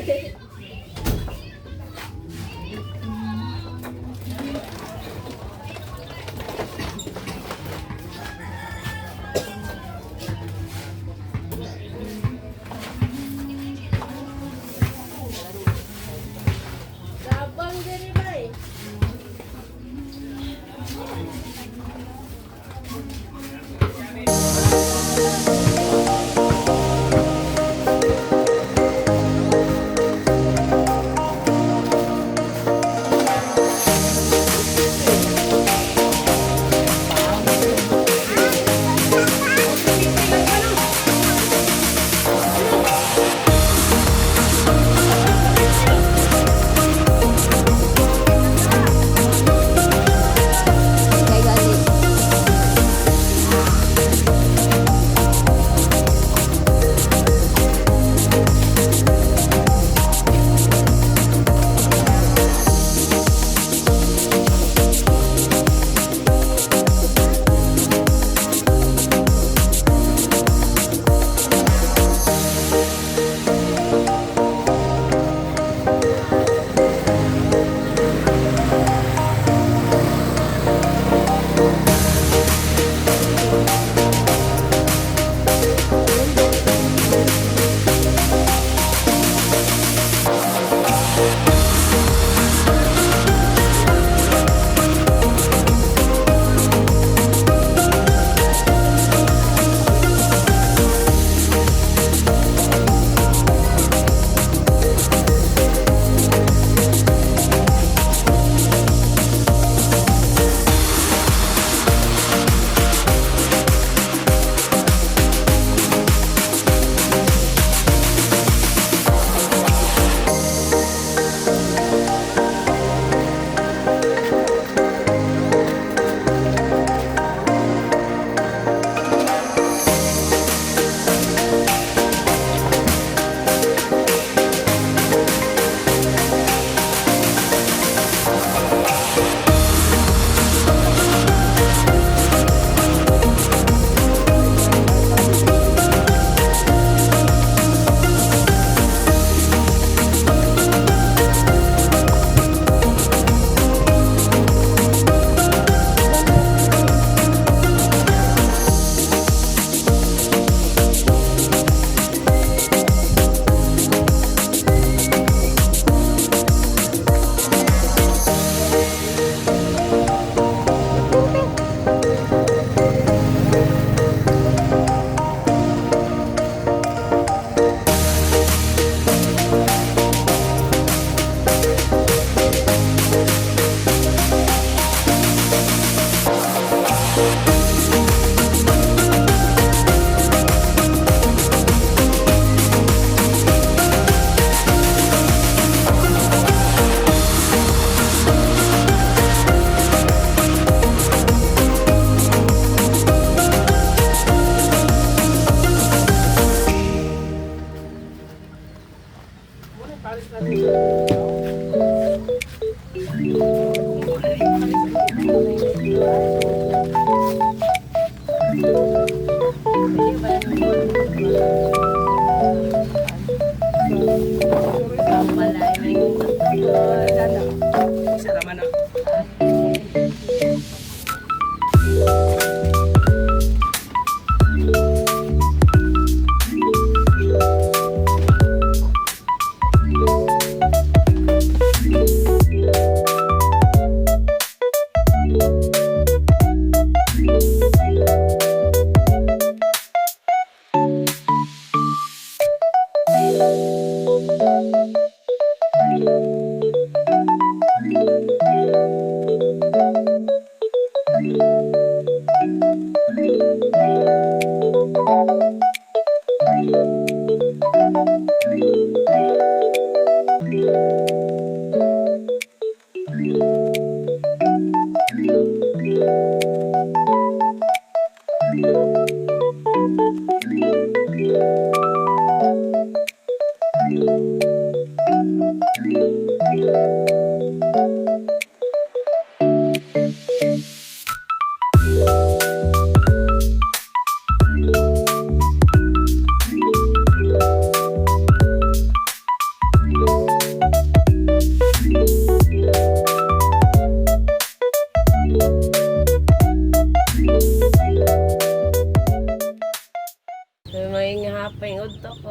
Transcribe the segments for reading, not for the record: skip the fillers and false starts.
Sabang diri bay.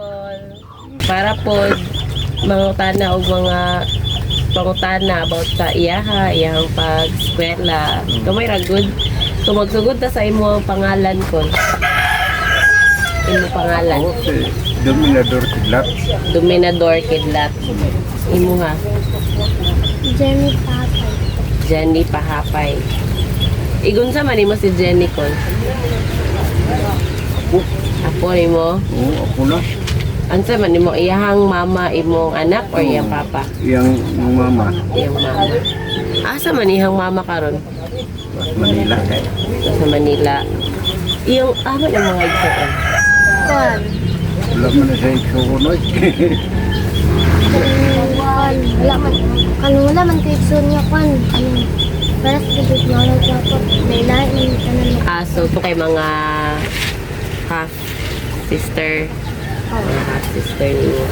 call para po mangutana og mga pangutana about sa iyang pag-eskwela. Kamay ra good. So magsugod ta sa imo ang pangalan ko. Imo pangalan. Ako si Dominador Kidlat. Dominador Kidlat. Imo ha. Jenny Papa. Jenny Pahapay. Igun sa man imo si Jenny ko. Ako. Apo nimo. Oo, ako na. Ansa man imo iyang mama imong anak or iyang papa? Yang mama. Iyang mama. Asa man iyang mama karon? Manila kay. Sa Manila. Iyong ama ng mga igsoon. Kwan. Wala man na siya ikukunoy. Kwan. Wala man kiksun niya kwan. Para sa bibig mo lang siya po. Dahil yung tanan mo. So to kay mga half sister, mga half sister niyo.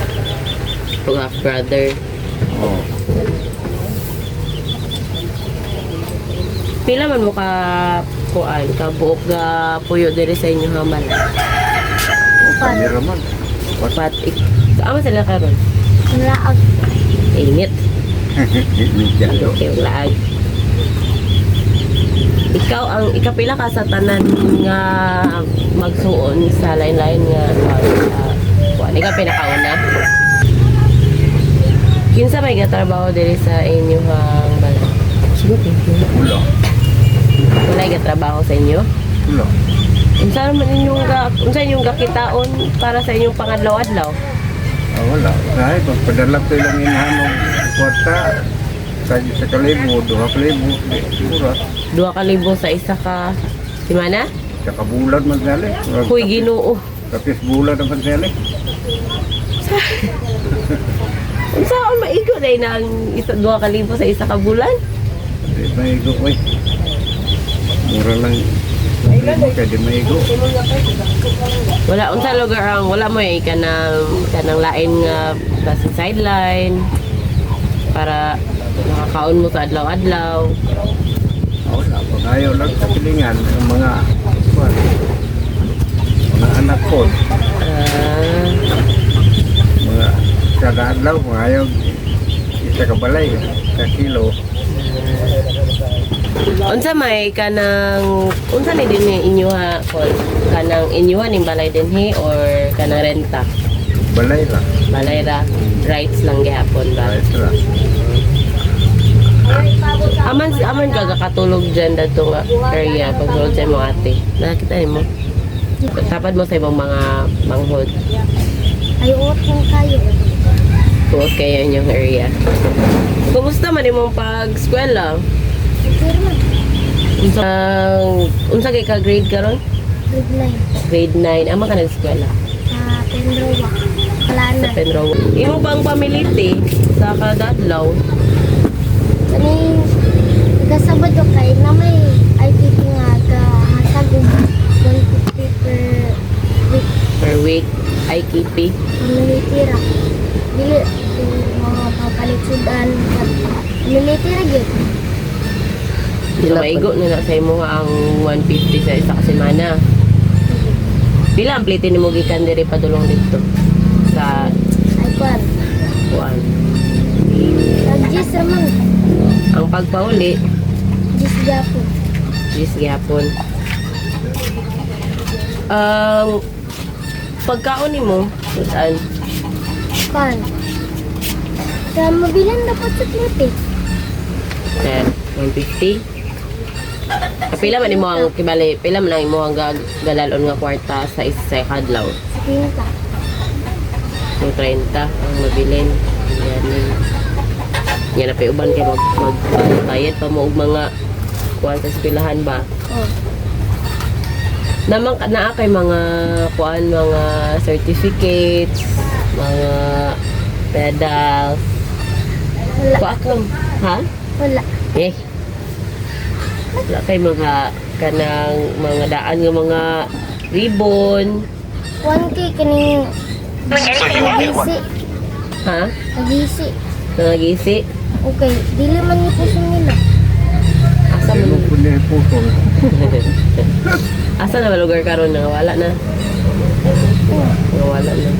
O half brother. Oo. Pila man mo ka kuan ka buok ga puyo diri sa inyo haman. Kamera man. Pat ama sila karon. Laag. Init. Midyado. Okay, laag. Ikaw ang ikapila ka sa tanan nga magsuon sa lain-lain nga kuan. Ikaw pinakauna. Kinsa may gatrabaho diri sa inyo hang balay? Sige, thank you. Wala. Wala gatrabaho sa inyo? Wala. Unsa man inyong gakitaon para sa inyong pangadlaw-adlaw? Wala. Dahil pagpadala ko lang inahanong kwarta. Sa kalibo, 2 kalibo. Mura. 2,000 sa isa ka semana? Sa kabulan man sali. Huy, Ginoo. Kapis bulan naman sali. Unsa ang maigo dai nang 2,000 sa isa ka bulan? Di maigo ko eh. Mura lang. Kaya di maigo. Wala unsa lugar ang wala mo kanang lain nga basta sideline para makakaon mo sa adlaw-adlaw. Wala. Pag-ayaw lang sa pilingan ang mga anak ko. Mga kada adlaw, pag-ayaw isa ka balay, ka kilo. Unsa may kanang unsa ni din inyo ha kol kanang inyo ning balay dinhi or kanang renta? Balay lang. Balay ra rights lang gihapon ba? Balay lang. Aman ka kakatulog dyan dato nga area pagsulod sa imong ate. Nakita mo? Tapad mo sa imong mga manghod. Ay, utang kayo. Tuos kayo inyong area. Kumusta man imong pag-eskwela? Pero man. Unsa kay ka grade karon? Grade 9. Grade 9. Ama ka nag-eskwela? Sa Penroa. Kalana. Sa Penrose. Imo bang pamiliti sa kadadlaw? Kani kasabado kay na may IPP nga kahatag og 150 per week. Per week? IKP? Militira. Dili mga papalit sudan. Militira gyud. So, maigo na sa imo ang 150 sa isa ka semana. Pila ang plite nimo gikan diri padulong dito sa Ay kwan. kuan. Nag-gis raman. Ang pagpauli, Gis gapo. is gihapon. Ang pagkaon nimo, saan? Kwan. Sa mabilan dapat sa klipe. Sa 150? Pila man imo ang kibali, pila man ang imo ang galalon nga kwarta sa isa sa kadlaw. Sa pinta. Yung 30 ang mabilin. Yan na pa uban kay magbayad pa mo og mga kuan sa eskwelahan ba. Oh. Namang naa kay mga kuan mga certificates, mga pedals. Wala. Kuan ha? Wala. Eh. Wala kay mga kanang mga daan nga mga ribbon. Kwan kay kaning nagisi. Ha? Nagisi. Nangagisi. Okay, dili man ni puso nila. Asa Ano man po niya iputol? asa na ba lugar karon nga wala na. Oh. Nga wala na.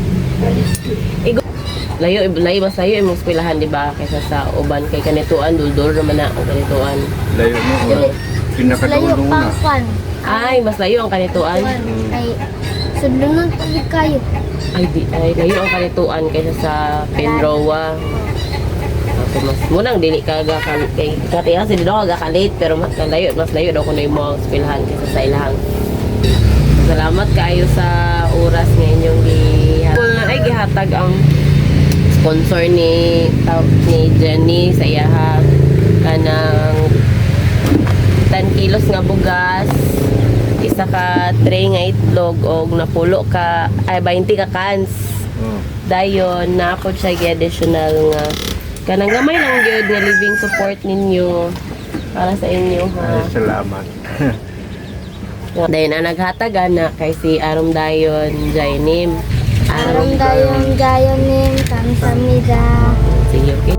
Layo mas layo imong eskwelahan di ba kaysa sa uban kay kanituan duldur naman na ang kanituan. Layo mo. Layo Pinakadulong pa na. kwan. Ay, mas layo ang kanituan. Ay, sudlunod ulit kayo. Ay layo ang kanituan kaysa sa Penroa. So, mas munang dili ka gakan kay katiya si dito ka late pero mas layo daw kuno imong eskwelahan kaysa sa ilahang. Salamat kayo sa oras nga inyong gihatag ang sponsor ni Jenny sa iyaha kanang 10 kilos nga bugas, isa ka tray nga itlog og napulo ka ay 20 ka cans. Oh. Dayon na po siya additional nga kanang gamay lang gyud nga living support ninyo para sa inyo ha. Ay, salamat. Dayon ang naghatag na kay si Arom Dayon Jainim. Aram dayong gayon nim, kamsamida. Sige, okay.